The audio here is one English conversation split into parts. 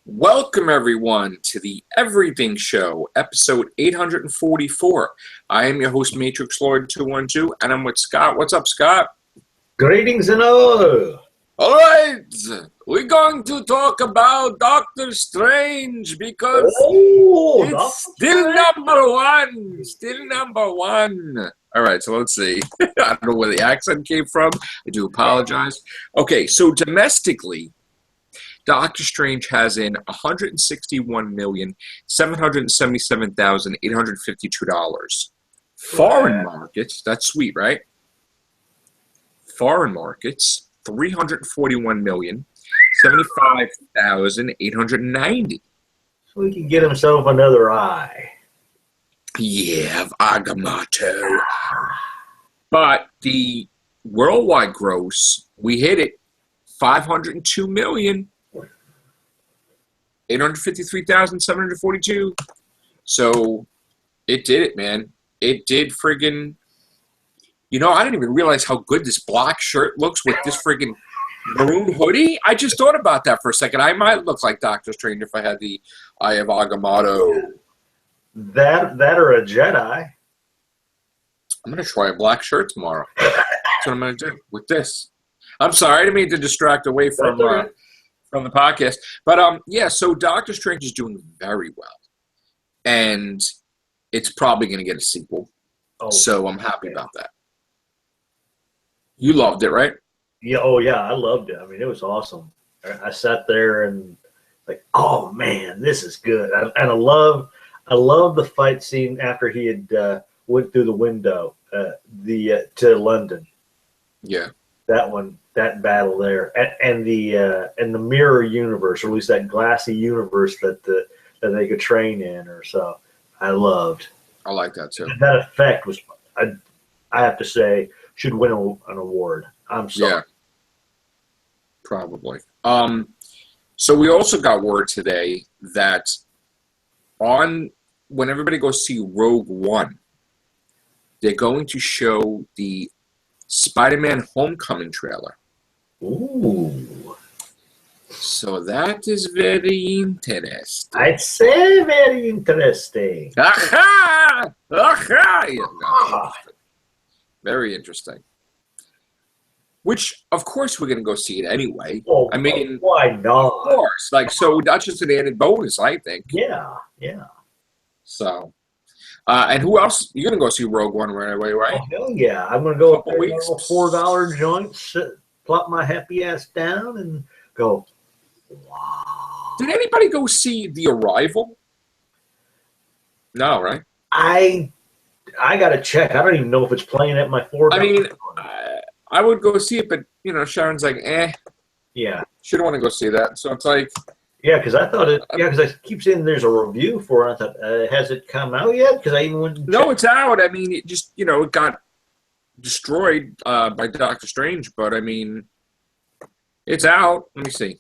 Welcome, everyone, to the Everything Show, episode 844. I am your host, Matrixlord212, and I'm with Scott. What's up, Scott? Greetings and all. All right, we're going to talk about Doctor Strange because it's still number one. Still number one. All right, so let's see. I don't know where the accent came from. I do apologize. Okay, so domestically, Doctor Strange has in $161,777,852. Foreign markets, that's sweet, right? Foreign markets, $341,075,890. So he can get himself another eye. Yeah, of Agamotto. But the worldwide gross, we hit it, $502,853,742. So it did it, man. It did friggin'. You know, I didn't even realize how good this black shirt looks with this friggin' maroon hoodie. I just thought about that for a second. I might look like Doctor Strange if I had the Eye of Agamotto. That or a Jedi. I'm going to try a black shirt tomorrow. That's what I'm going to do with this. I'm sorry, I didn't mean to distract away from the podcast. But, yeah, so Doctor Strange is doing very well. And it's probably going to get a sequel. So I'm happy about that. You loved it, right? Yeah. Oh, yeah. I loved it. I mean, it was awesome. I sat there and like, oh man, this is good. And I love the fight scene after he had went through the window to London. Yeah. That battle there, and the mirror universe, or at least that glassy universe that they could train in, or so. I loved. I like that too. That effect was, I have to say, should win an award. I'm sorry. Yeah, probably. So we also got word today that when everybody goes see Rogue One, they're going to show the Spider-Man Homecoming trailer. Ooh. So that is very interesting. I'd say very interesting. Aha! Aha! Yeah, no, very interesting. Which, of course, we're going to go see it anyway. Well, I mean, why not? Of course. Like, so that's just an added bonus, I think. Yeah. So, and who else? You're going to go see Rogue One right away, right? Oh, hell yeah. I'm going to go up there, weeks. a $4 joint, plop my happy ass down, and go, wow. Did anybody go see The Arrival? No, right? I got to check. I don't even know if it's playing at my $4. I mean, I would go see it, but, you know, Sharon's like, Yeah. She don't want to go see that. So it's like. Yeah, because I thought it. Yeah, because I keep seeing there's a review for it. I thought, has it come out yet? Because I even went. No, it's out. I mean, it just, you know, it got destroyed by Doctor Strange, but I mean, it's out. Let me see.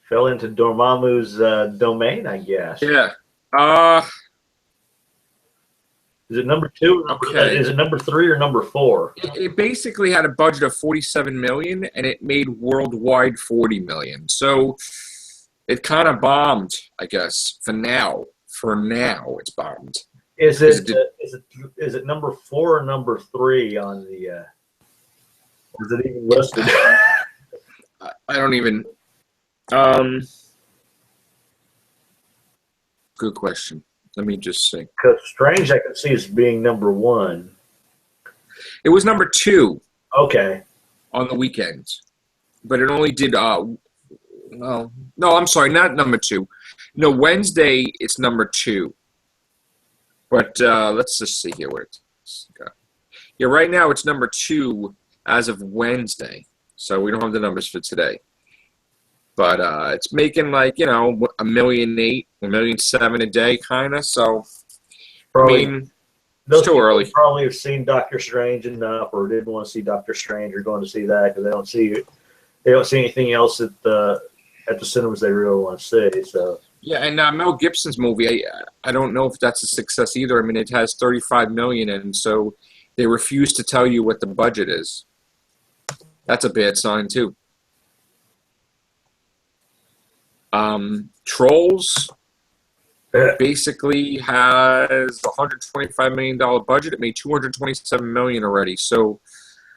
Fell into Dormammu's domain, I guess. Yeah. Is it number 2? Okay. Is it number 3 or number 4? It basically had a budget of $47 million, and it made worldwide $40 million. So it kind of bombed, I guess. For now, it's bombed. Is it number 4 or number 3 on the? Or is it even listed? I don't even. Good question. Let me just see. Because Strange, I can see as being number 1. It was number 2. Okay. On the weekends, but it only did. No, I'm sorry, not number 2. No, Wednesday it's number 2. But let's just see here where it's. Okay. Yeah, right now it's number 2 as of Wednesday, so we don't have the numbers for today. But it's making like, you know, $1.8 million, $1.7 million a day, kind of. So, probably, I mean, it's too early. Probably have seen Doctor Strange enough, or didn't want to see Doctor Strange, or going to see that because they don't see anything else at the cinemas they really want to see. So yeah, and Mel Gibson's movie, I don't know if that's a success either. I mean, it has $35 million, and so they refuse to tell you what the budget is. That's a bad sign too. Trolls basically has a $125 million budget. It made $227 million already. So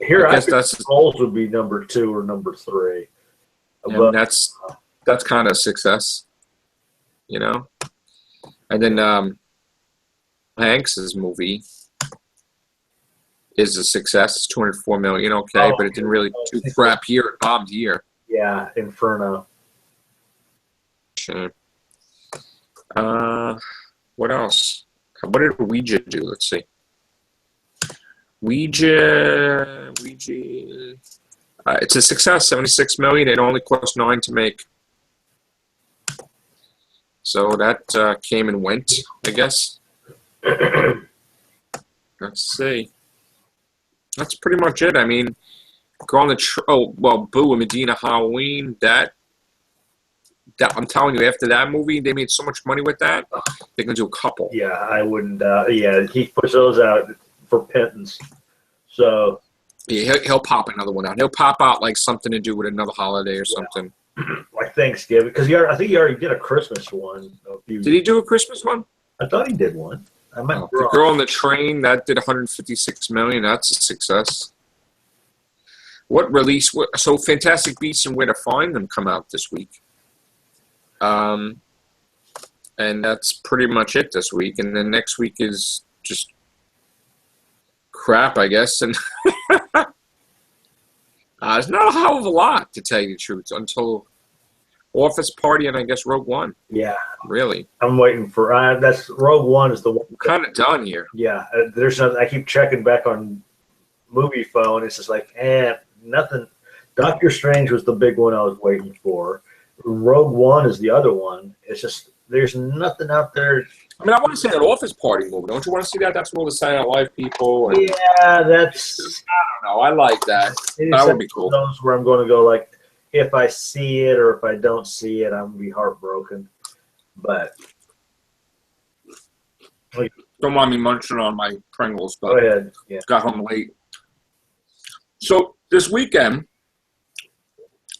Here, I guess that's Trolls would be number 2 or number 3. and that's kind of a success, you know. And then Hanks's movie is a success. It's $204 million, okay, but it didn't really do crap here. It bombed here. Yeah, Inferno. Okay. What else? What did Ouija do? Let's see. Ouija. It's a success. $76 million. It only cost $9 million to make. So that came and went, I guess. Let's see. That's pretty much it. I mean, go on the Boo and Medina Halloween. That I'm telling you, after that movie, they made so much money with that. They're gonna do a couple. Yeah, I wouldn't. Yeah, he puts those out for pittance. So yeah, he'll pop another one out. He'll pop out like something to do with another holiday or something. Like Thanksgiving, because I think he already did a Christmas one. Did he do a Christmas one? I thought he did one. I might be The wrong. Girl on the Train, that did $156 million. That's a success. What release? So Fantastic Beasts and Where to Find Them come out this week. And that's pretty much it this week. And then next week is just crap, I guess. And it's not a hell of a lot, to tell you the truth, until Office Party and I guess Rogue One. Yeah, really. I'm waiting for that's Rogue One is the one. Kind of done here. Yeah, there's nothing. I keep checking back on Movie Phone. It's just like, nothing. Doctor Strange was the big one I was waiting for. Rogue One is the other one. It's just there's nothing out there. I mean, I want to see that Office Party movie. Don't you want to see that? That's with all the Saturday Night Live people. And, yeah, that's. I don't know. I like that. That would be cool. Those where I'm going to go. Like, if I see it or if I don't see it, I'm gonna be heartbroken. But don't mind me munching on my Pringles, but go ahead. Yeah. Got home late. So this weekend,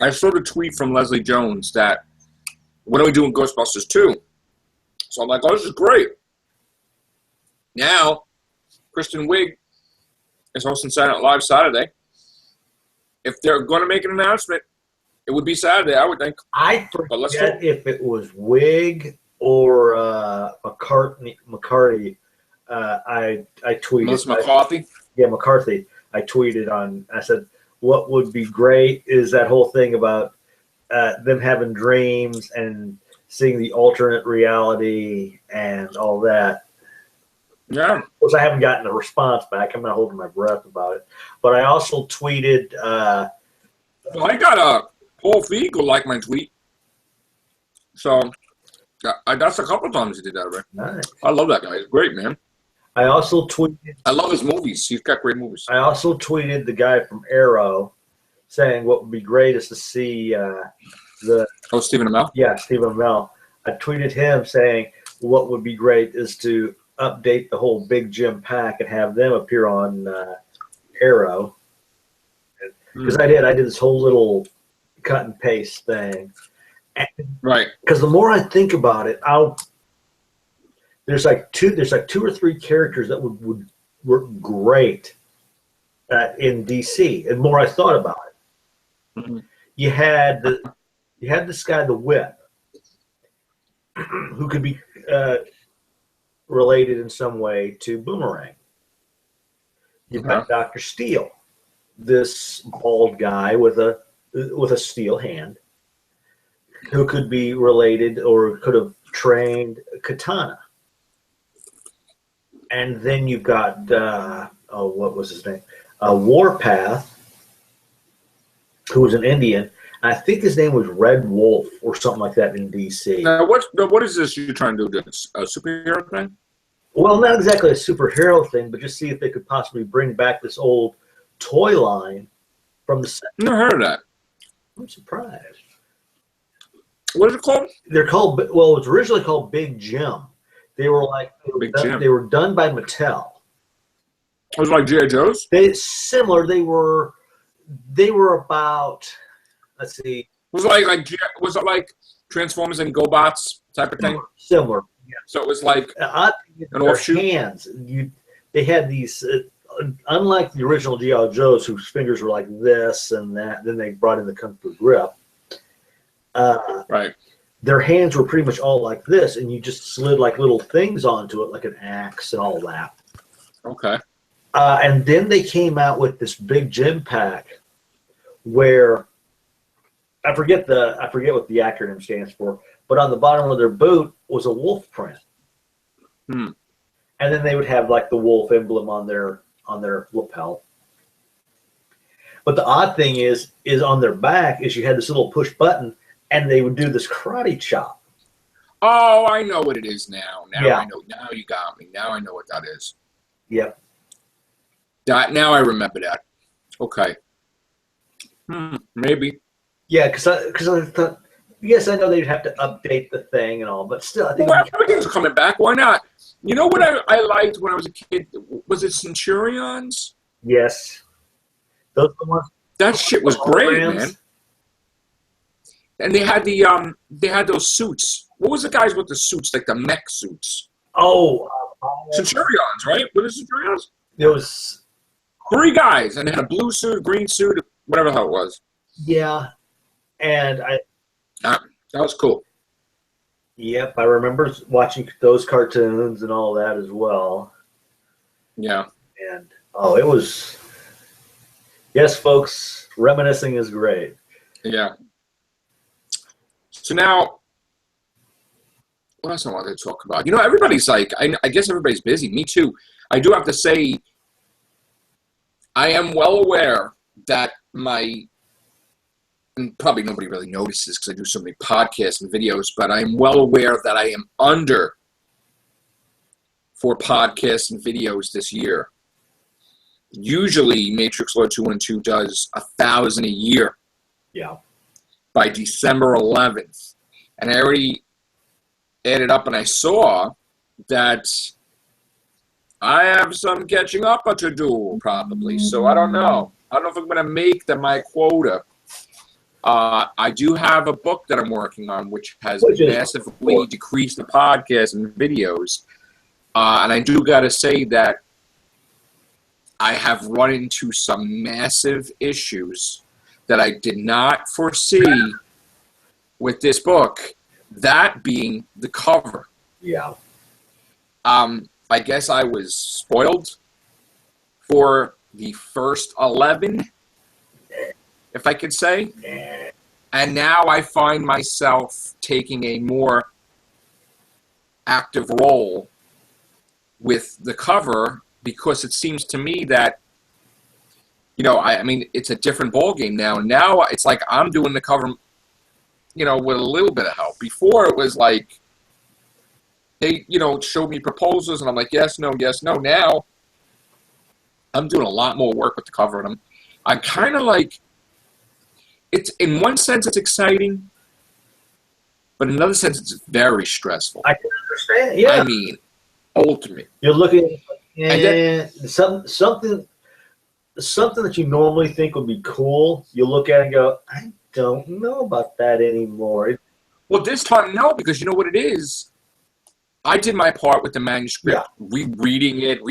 I saw the tweet from Leslie Jones that when are we doing Ghostbusters 2? So I'm like, oh, this is great. Now, Kristen Wiig is hosting Saturday Night Live Saturday. If they're going to make an announcement, it would be Saturday, I would think. I forget if it was Wig or McCarthy. I tweeted. Melissa McCarthy? McCarthy. I tweeted on. I said, "What would be great is that whole thing about them having dreams and seeing the alternate reality and all that." Yeah. Of course, I haven't gotten a response back. I'm not holding my breath about it. But I also tweeted. Well, I got Paul Feig will like my tweet. So that's a couple times he did that already. Nice. I love that guy. He's great, man. I also tweeted. I love his movies. He's got great movies. I also tweeted the guy from Arrow saying what would be great is to see Stephen Amell? Yeah, Stephen Amell. I tweeted him saying what would be great is to update the whole Big Jim pack and have them appear on Arrow. Because I did this whole little cut and paste thing. And right. Because the more I think about it, there's like two or three characters that would work great in DC. And the more I thought about it, you had this guy, the Whip, who could be related in some way to Boomerang. You've got Dr. Steel, this bald guy with a steel hand, who could be related or could have trained Katana. And then you've got what was his name? Warpath, who was an Indian. I think his name was Red Wolf or something like that in DC. Now, what is this you're trying to do? A superhero thing? Well, not exactly a superhero thing, but just see if they could possibly bring back this old toy line from the. Never heard of that. I'm surprised. What is it called? They're called. Well, it was originally called Big Jim. They were done by Mattel. It was like G.I. Joe's? Similar. They were about. Let's see. Was it like Transformers and GoBots type of thing? Similar. Yeah. So it was like an an offshoot? hands. They had these, unlike the original G.I. Joes, whose fingers were like this and that. Then they brought in the Kung Fu grip. Right. Their hands were pretty much all like this, and you just slid like little things onto it, like an axe and all that. Okay. And then they came out with this big gym pack, where I forget what the acronym stands for, but on the bottom of their boot was a wolf print. Hmm. And then they would have like the wolf emblem on their lapel. But the odd thing is on their back is you had this little push button, and they would do this karate chop. Oh, I know what it is now. Yeah. I know. Now you got me. Now I know what that is. Yep. Now I remember that. Okay. Maybe. Yeah, because I thought, yes, I know they'd have to update the thing and all, but still, I think everything's coming back. Why not? You know what I liked when I was a kid? Was it Centurions? yes, those are the ones. That shit was great, man. And they had those suits. What was the guys with the suits, like the mech suits? Oh, Centurions, right? What is Centurions? There was 3 guys, and they had a blue suit, green suit, whatever the hell it was. Yeah, and That was cool. Yep, I remember watching those cartoons and all that as well. Yeah. And it was. Yes, folks, reminiscing is great. Yeah. So now, what else I wanted to talk about? Everybody's like, I guess everybody's busy. Me too. I do have to say, I am well aware that and probably nobody really notices because I do so many podcasts and videos, but I am well aware that I am under for podcasts and videos this year. Usually, Matrixlord212 does 1,000 a year. Yeah. By December 11th. And I already added up and I saw that I have some catching up to do, probably. So I don't know. I don't know if I'm going to make my quota. I do have a book that I'm working on, which has massively decreased the podcast and videos. And I do got to say that I have run into some massive issues that I did not foresee with this book, that being the cover. Yeah. I guess I was spoiled for the first 11, if I could say. And now I find myself taking a more active role with the cover because it seems to me that I mean, it's a different ballgame now. Now it's like I'm doing the cover, with a little bit of help. Before it was like they, showed me proposals, and I'm like, yes, no, yes, no. Now I'm doing a lot more work with the cover, and I'm kind of like, it's in one sense it's exciting, but in another sense it's very stressful. I can understand. Yeah. I mean, ultimate. You're looking at something that you normally think would be cool, you look at it and go, I don't know about that anymore. Well, this time, no, because you know what it is? I did my part with the manuscript, rereading it,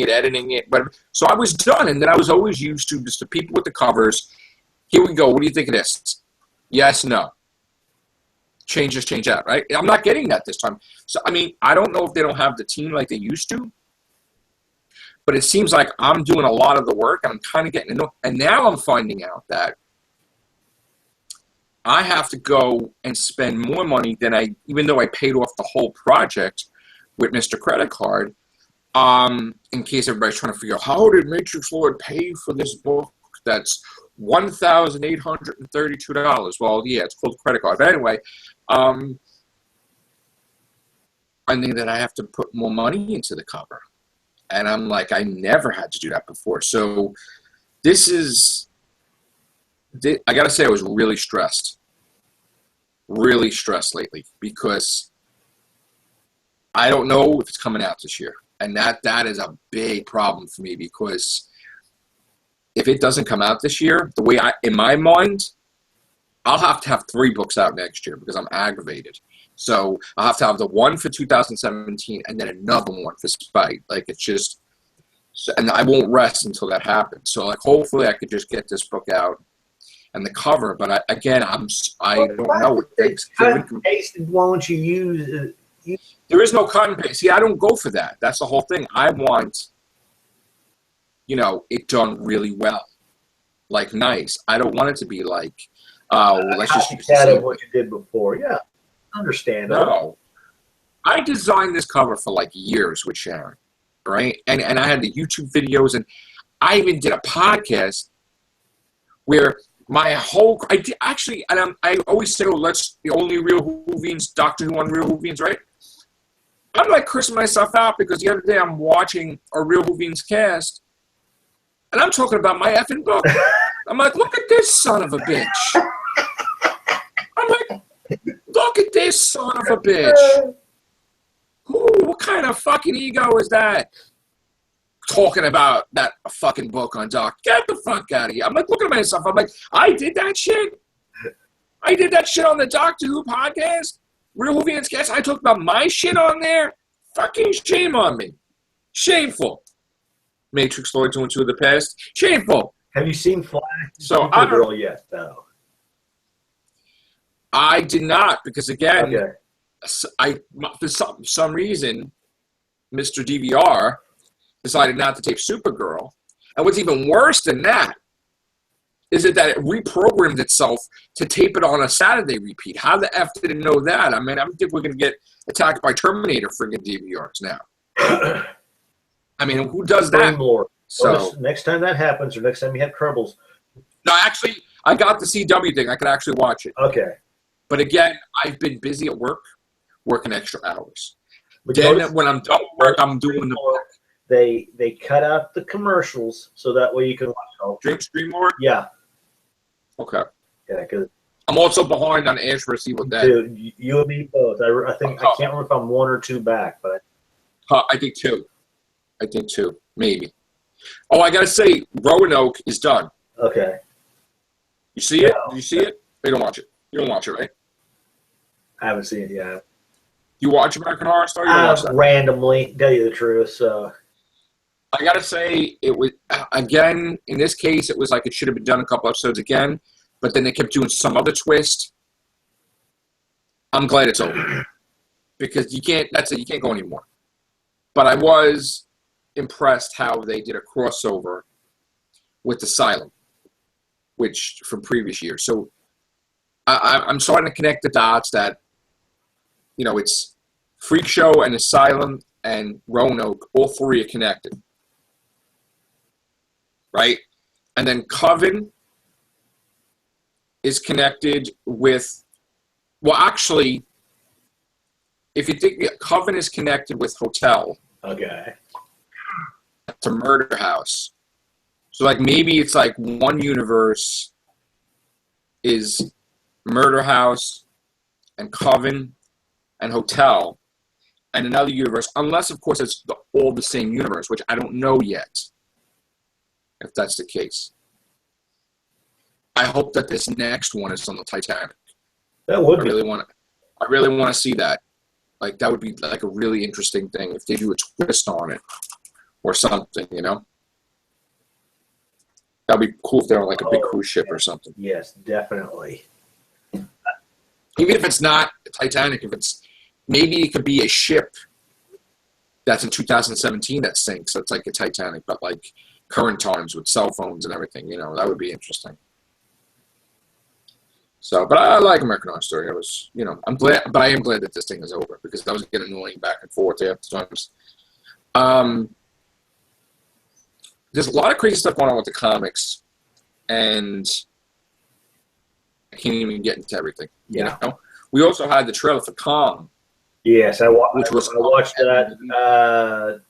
editing it. So I was done, and then I was always used to just the people with the covers. Here we go. What do you think of this? Yes, no. Change this, change that, right? I'm not getting that this time. So, I mean, I don't know if they don't have the team like they used to. But it seems like I'm doing a lot of the work, and I'm kind of getting to know. And now I'm finding out that I have to go and spend more money than even though I paid off the whole project with Mr. Credit Card. In case everybody's trying to figure out, how did Matrixlord pay for this book that's $1,832? Well, yeah, it's called credit card. But anyway, I think that I have to put more money into the cover. And I'm like, I never had to do that before. So I got to say I was really stressed lately because I don't know if it's coming out this year. And that is a big problem for me because if it doesn't come out this year, the way in my mind, I'll have to have 3 books out next year because I'm aggravated. So I'll have to have the one for 2017 and then another one for Spidey. Like, it's just, and I won't rest until that happens. So, like, hopefully I could just get this book out and the cover. But I don't know. Cut and pasted won't you use? There is no cut and paste. See, I don't go for that. That's the whole thing. I want, it done really well, like nice. I don't want it to be like, let's just use the same what you did before. Yeah, understand. No, I designed this cover for like years with Sharon, right? And I had the YouTube videos, and I even did a podcast where my whole I always say, the only real Whovians, Doctor Who on Real Whovians, right? I'm like cursing myself out because the other day I'm watching a Real Whovians cast, and I'm talking about my effing book. I'm like, look at this son of a bitch. I'm like, look at this son of a bitch. What kind of fucking ego is that? Talking about that fucking book on Doc. Get the fuck out of here. I'm like, looking at myself. I'm like, I did that shit. I did that shit on the Doctor Who podcast. Real Whovians cast. I talked about my shit on there. Fucking shame on me. Shameful. Matrixlord212 the past. Shameful. Have you seen Flash? So Girl yet, though? I did not, because again, okay. For some reason, Mr. DVR decided not to tape Supergirl. And what's even worse than that is that it reprogrammed itself to tape it on a Saturday repeat. How the F did it know that? I mean, I think we're going to get attacked by Terminator friggin' DVRs now. I mean, who does that? So next time that happens, or next time you have troubles. No, actually, I got the CW thing. I could actually watch it. Okay. But again, I've been busy at work, working extra hours. But then when I'm done with work, I'm doing the book. They cut out the commercials so that way you can watch it. Stream more? Yeah. Okay. Yeah, because I'm also behind on Ash vs. Evil Dead. Dude, you and me both. I think I can't remember if I'm 1 or 2 back, but I think 2. I think 2, maybe. Oh, I gotta say, Roanoke is done. Okay. You see it? Did you see it? You don't watch it. You don't watch it, right? I haven't seen it yet. You watch American Horror Story? Randomly, tell you the truth. So I gotta say, it was again in this case, it was like it should have been done a couple episodes again, but then they kept doing some other twist. I'm glad it's over because you can't. That's it. You can't go anymore. But I was impressed how they did a crossover with Asylum, which from previous years. So I'm starting to connect the dots that, it's Freak Show and Asylum and Roanoke, all 3 are connected. Right? And then Coven is connected with, well, actually, if you think Coven is connected with Hotel. Okay. To Murder House. So, like, maybe it's like one universe is Murder House and Coven and Hotel, and another universe, unless, of course, it's all the same universe, which I don't know yet, if that's the case. I hope that this next one is on the Titanic. That would be. I really want to see that. Like, that would be like a really interesting thing if they do a twist on it or something, That'd be cool if they're on like a big cruise ship or something. Yes, definitely. Even if it's not Titanic, maybe it could be a ship that's in 2017 that sinks. So it's like a Titanic, but like current times with cell phones and everything. That would be interesting. So, but I like American Horror Story. I'm glad, but I am glad that this thing is over because that was getting annoying back and forth after times. There's a lot of crazy stuff going on with the comics, and I can't even get into everything. Yeah. We also had the trailer for Kong. Yes, I watched that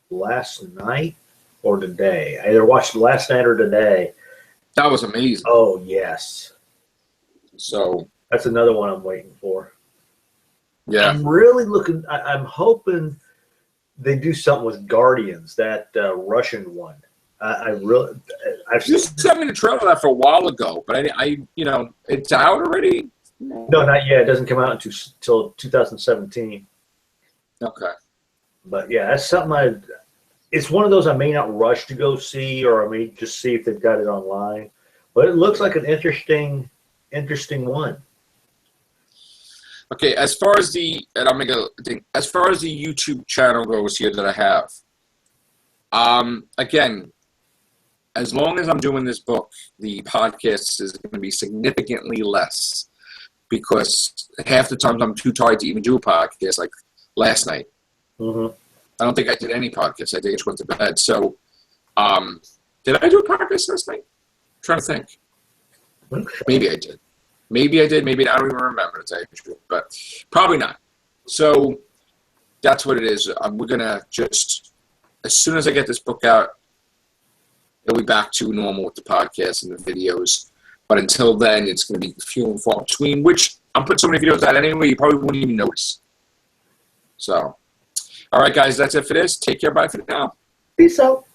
last night or today. I either watched it last night or today. That was amazing. Oh, yes. So that's another one I'm waiting for. Yeah. I'm really looking. I'm hoping they do something with Guardians, that Russian one. I've You sent me the trailer of that for a while ago, but I you know, it's out already? no, not yet. It doesn't come out until 2017. Okay. But yeah, that's something it's one of those I may not rush to go see, or I may just see if they've got it online. But it looks like an interesting one. Okay, as far as and I'll make a thing, as far as the YouTube channel goes here that I have, again, as long as I'm doing this book, the podcast is going to be significantly less because half the times I'm too tired to even do a podcast, like last night. Mm-hmm. I don't think I did any podcasts. I think I just went to bed. So, did I do a podcast last night? I'm trying to think. Maybe I did. Maybe I did. Maybe I don't even remember, to tell you the truth, but probably not. So that's what it is. We're going to just, as soon as I get this book out, it'll be back to normal with the podcast and the videos. But until then, it's going to be few and far between, which I'm putting so many videos out anyway, you probably wouldn't even notice. So, all right, guys, that's it for this. Take care. Bye for now. Peace out.